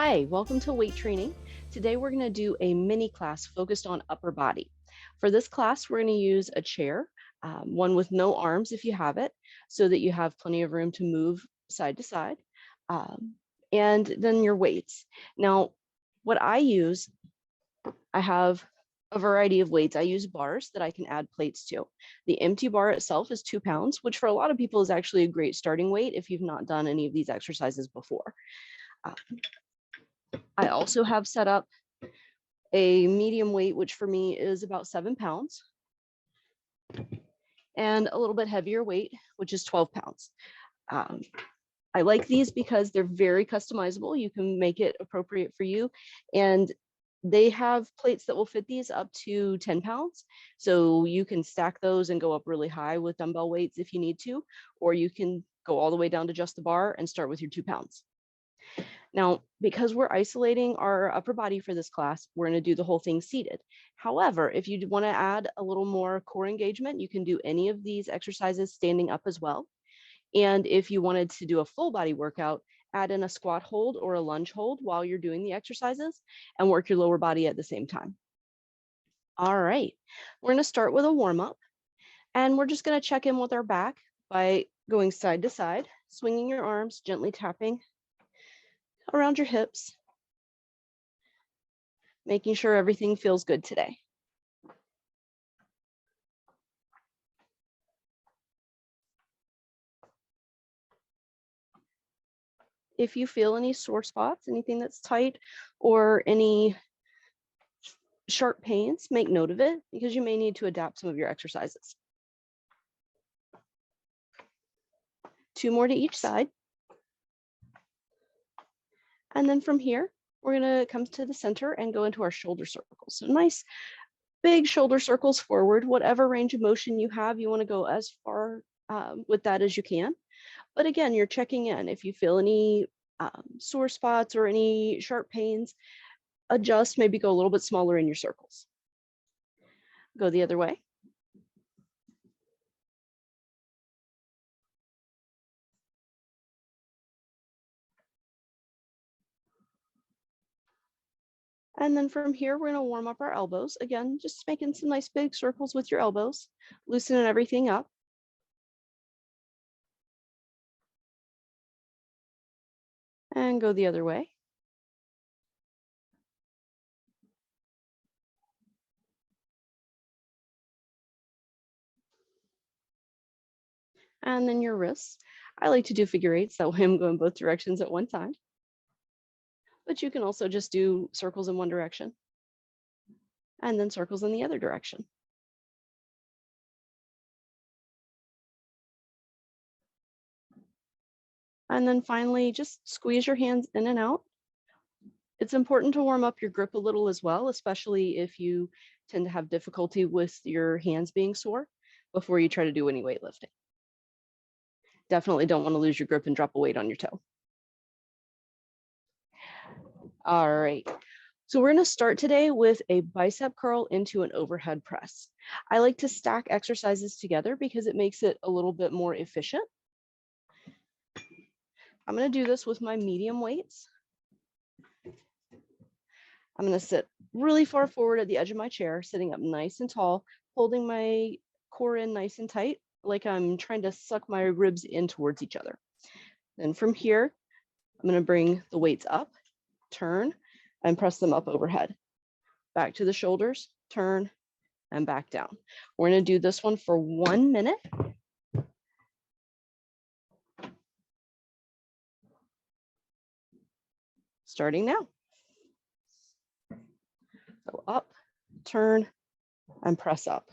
Hi, welcome to weight training. Today we're going to do a mini class focused on upper body. For this class, we're going to use a chair, one with no arms if you have it, so that you have plenty of room to move side to side, and then your weights. Now, what I use, I have a variety of weights. I use bars that I can add plates to. The empty bar itself is 2 pounds, which for a lot of people is actually a great starting weight if you've not done any of these exercises before. I also have set up a medium weight, which for me is about 7 pounds, and a little bit heavier weight, which is 12 pounds. I like these because they're very customizable. You can make it appropriate for you. And they have plates that will fit these up to 10 pounds. So you can stack those and go up really high with dumbbell weights if you need to, or you can go all the way down to just the bar and start with your 2 pounds. Now, because we're isolating our upper body for this class, we're going to do the whole thing seated. However, if you want to add a little more core engagement, you can do any of these exercises standing up as well. And if you wanted to do a full body workout, add in a squat hold or a lunge hold while you're doing the exercises and work your lower body at the same time. All right, we're going to start with a warm up, and we're just going to check in with our back by going side to side, swinging your arms, gently tapping around your hips, making sure everything feels good today. If you feel any sore spots, anything that's tight, or any sharp pains, make note of it because you may need to adapt some of your exercises. 2 more to each side. And then from here, we're going to come to the center and go into our shoulder circles. So nice big shoulder circles forward. Whatever range of motion you have, you want to go as far with that as you can. But again, you're checking in. If you feel any sore spots or any sharp pains, adjust, maybe go a little bit smaller in your circles. Go the other way. And then from here, we're going to warm up our elbows. Again, just making some nice big circles with your elbows, loosening everything up. And go the other way. And then your wrists. I like to do figure eights, that way I'm going both directions at one time. But you can also just do circles in one direction and then circles in the other direction. And then finally, just squeeze your hands in and out. It's important to warm up your grip a little as well, especially if you tend to have difficulty with your hands being sore before you try to do any weightlifting. Definitely don't want to lose your grip and drop a weight on your toe. All right. So we're going to start today with a bicep curl into an overhead press. I like to stack exercises together because it makes it a little bit more efficient. I'm going to do this with my medium weights. I'm going to sit really far forward at the edge of my chair, sitting up nice and tall, holding my core in nice and tight, like I'm trying to suck my ribs in towards each other. Then from here, I'm going to bring the weights up, turn, and press them up overhead. Back to the shoulders, turn, and back down. We're going to do this one for 1 minute. Starting now. So up, turn, and press up.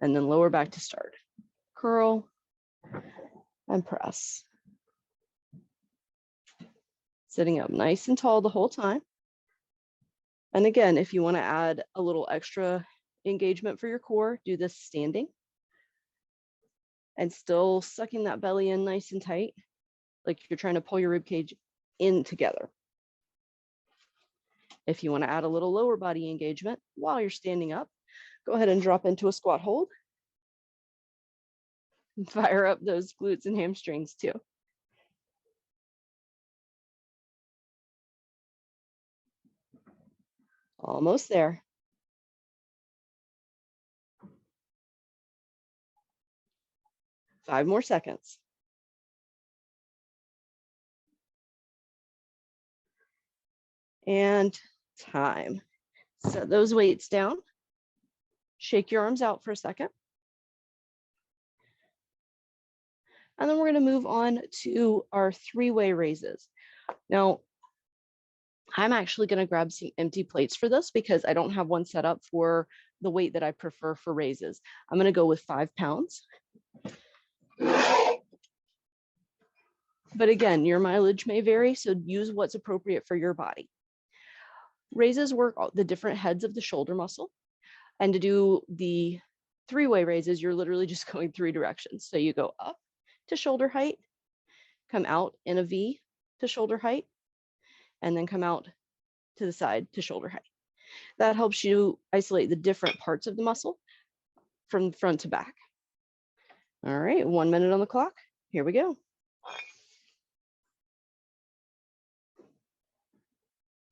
And then lower back to start. Curl and press. Sitting up nice and tall the whole time. And again, if you want to add a little extra engagement for your core, do this standing. And still sucking that belly in nice and tight, like you're trying to pull your rib cage in together. If you want to add a little lower body engagement while you're standing up, go ahead and drop into a squat hold. And fire up those glutes and hamstrings too. Almost there. Five more seconds. And time. Set those weights down. Shake your arms out for a second. And then we're going to move on to our three-way raises. Now, I'm actually going to grab some empty plates for this because I don't have one set up for the weight that I prefer for raises. I'm going to go with 5 pounds. But again, your mileage may vary, so use what's appropriate for your body. Raises work the different heads of the shoulder muscle. And to do the three-way raises, you're literally just going 3 directions. So you go up to shoulder height, come out in a V to shoulder height, and then come out to the side to shoulder height. That helps you isolate the different parts of the muscle from front to back. All right, 1 minute on the clock. Here we go.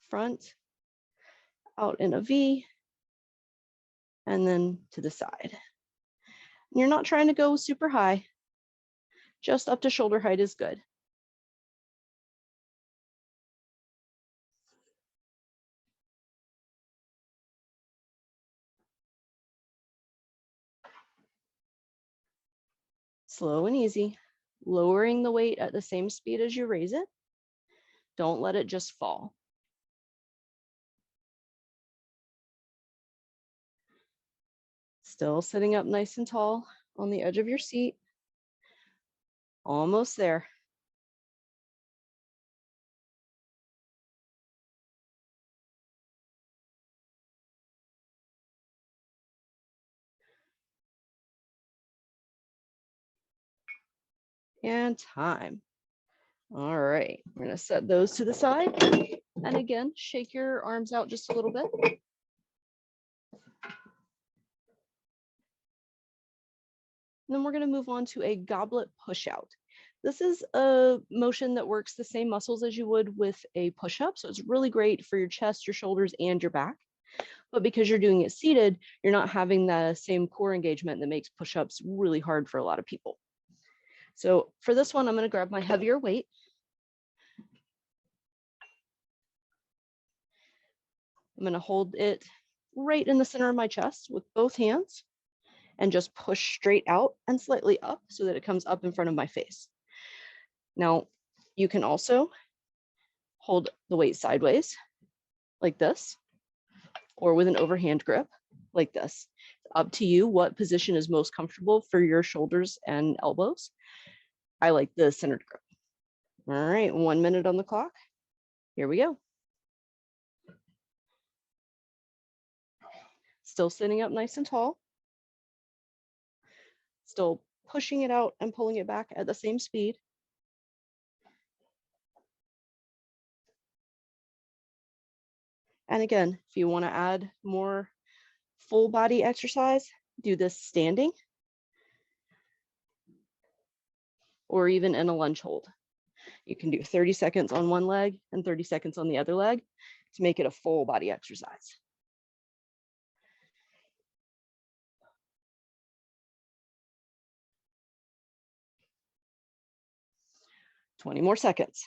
Front, out in a V, and then to the side. You're not trying to go super high. Just up to shoulder height is good. Slow and easy, lowering the weight at the same speed as you raise it. Don't let it just fall. Still sitting up nice and tall on the edge of your seat. Almost there. And time. All right, we're going to set those to the side. And again, shake your arms out just a little bit. And then we're going to move on to a goblet push out. This is a motion that works the same muscles as you would with a push-up. So it's really great for your chest, your shoulders, and your back. But because you're doing it seated, you're not having the same core engagement that makes push-ups really hard for a lot of people. So for this one, I'm going to grab my heavier weight. I'm going to hold it right in the center of my chest with both hands and just push straight out and slightly up so that it comes up in front of my face. Now, you can also hold the weight sideways like this, or with an overhand grip like this. Up to you what position is most comfortable for your shoulders and elbows. I like the centered grip. All right, 1 minute on the clock. Here we go. Still sitting up nice and tall. Still pushing it out and pulling it back at the same speed. And again, if you want to add more full body exercise, do this standing or even in a lunge hold. You can do 30 seconds on one leg and 30 seconds on the other leg to make it a full body exercise. Twenty more seconds.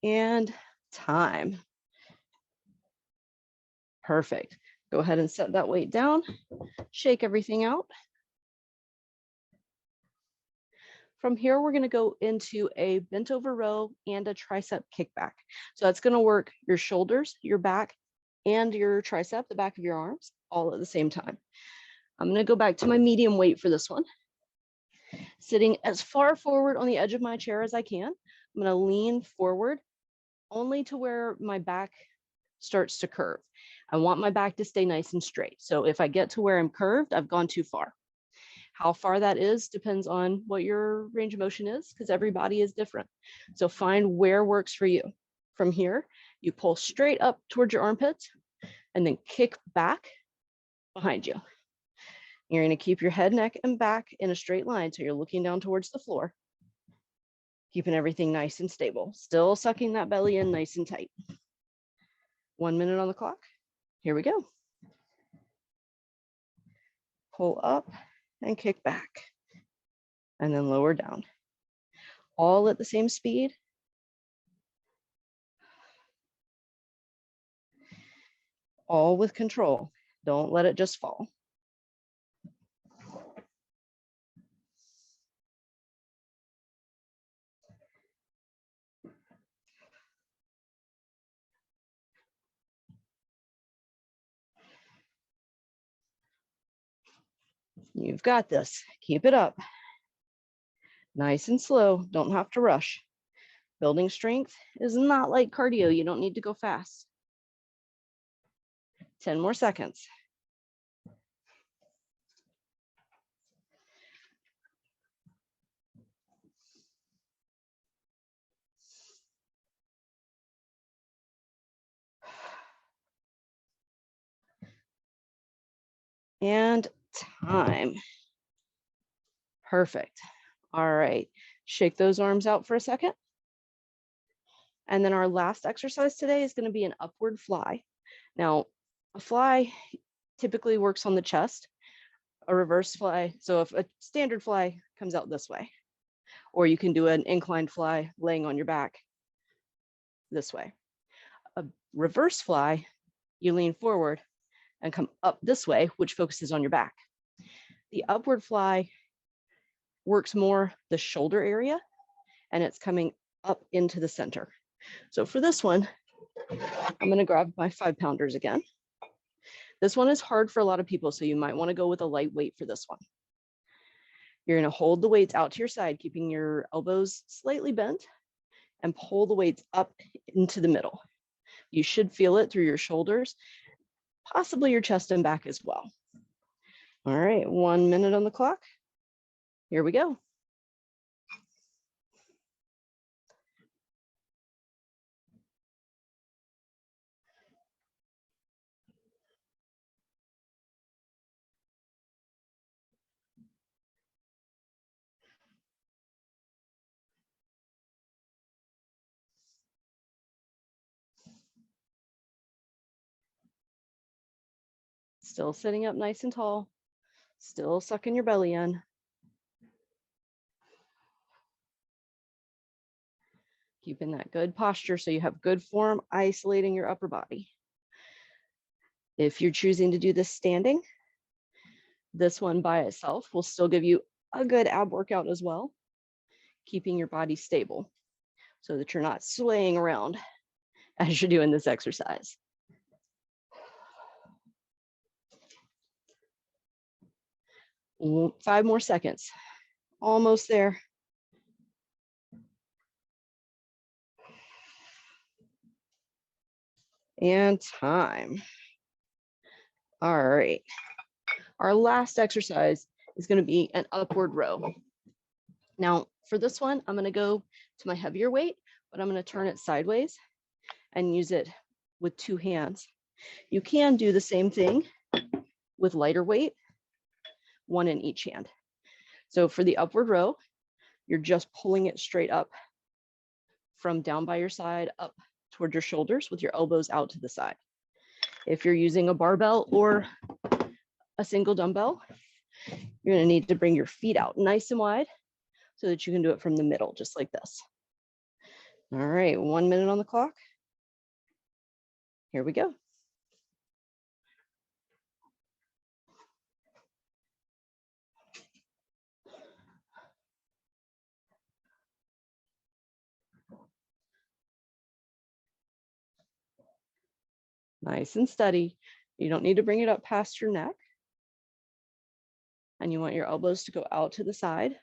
And time. Perfect. Go ahead and set that weight down. Shake everything out. From here, we're going to go into a bent over row and a tricep kickback. So that's going to work your shoulders, your back, and your tricep, the back of your arms, all at the same time. I'm going to go back to my medium weight for this one. Sitting as far forward on the edge of my chair as I can. I'm going to lean forward only to where my back starts to curve. I want my back to stay nice and straight. So if I get to where I'm curved, I've gone too far. How far that is depends on what your range of motion is, because every body is different. So find where works for you. From here, you pull straight up towards your armpits and then kick back behind you. You're going to keep your head, neck, and back in a straight line. So you're looking down towards the floor, keeping everything nice and stable. Still sucking that belly in nice and tight. 1 minute on the clock. Here we go. Pull up and kick back. And then lower down. All at the same speed. All with control. Don't let it just fall. You've got this. Keep it up. Nice and slow. Don't have to rush. Building strength is not like cardio. You don't need to go fast. 10 more seconds. And time. Perfect. All right. Shake those arms out for a second. And then our last exercise today is going to be an upward fly. Now, a fly typically works on the chest, a reverse fly. So if a standard fly comes out this way, or you can do an inclined fly laying on your back this way. A reverse fly, you lean forward and come up this way, which focuses on your back. The upward fly works more the shoulder area, and it's coming up into the center. So for this one, I'm going to grab my 5-pounders again. This one is hard for a lot of people, so you might want to go with a light weight for this one. You're going to hold the weights out to your side, keeping your elbows slightly bent, and pull the weights up into the middle. You should feel it through your shoulders, possibly your chest and back as well. All right, 1 minute on the clock. Here we go. Still sitting up nice and tall. Still sucking your belly in. Keeping that good posture so you have good form, isolating your upper body. If you're choosing to do this standing, this one by itself will still give you a good ab workout as well, keeping your body stable so that you're not swaying around as you're doing this exercise. Five more seconds. Almost there. And time. All right. Our last exercise is going to be an upward row. Now, for this one, I'm going to go to my heavier weight, but I'm going to turn it sideways and use it with 2 hands. You can do the same thing with lighter weight, 1 in each hand. So for the upward row, you're just pulling it straight up from down by your side up toward your shoulders with your elbows out to the side. If you're using a barbell or a single dumbbell, you're going to need to bring your feet out nice and wide so that you can do it from the middle, just like this. All right, 1 minute on the clock. Here we go. Nice and steady. You don't need to bring it up past your neck. And you want your elbows to go out to the side,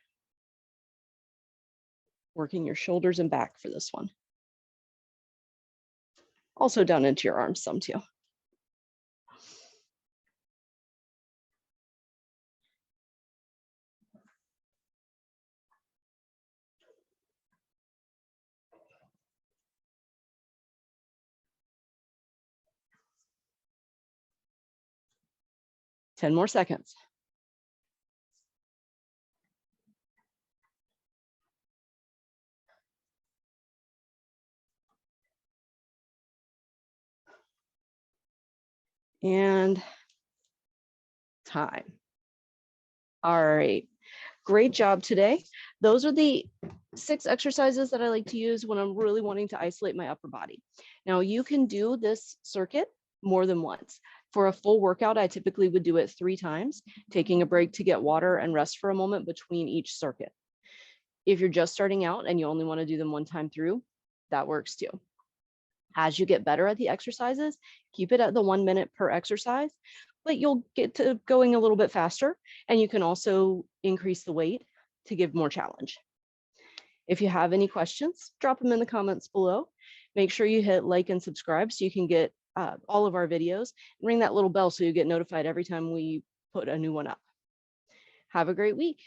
working your shoulders and back for this one. Also down into your arms some too. 10 more seconds. And time. All right, great job today. Those are the 6 exercises that I like to use when I'm really wanting to isolate my upper body. Now you can do this circuit more than once. For a full workout, I typically would do it 3 times, taking a break to get water and rest for a moment between each circuit. If you're just starting out and you only want to do them 1 time through, that works too. As you get better at the exercises, keep it at the 1 minute per exercise, but you'll get to going a little bit faster, and you can also increase the weight to give more challenge. If you have any questions, drop them in the comments below. Make sure you hit like and subscribe so you can get all of our videos, and ring that little bell so you get notified every time we put a new one up. Have a great week.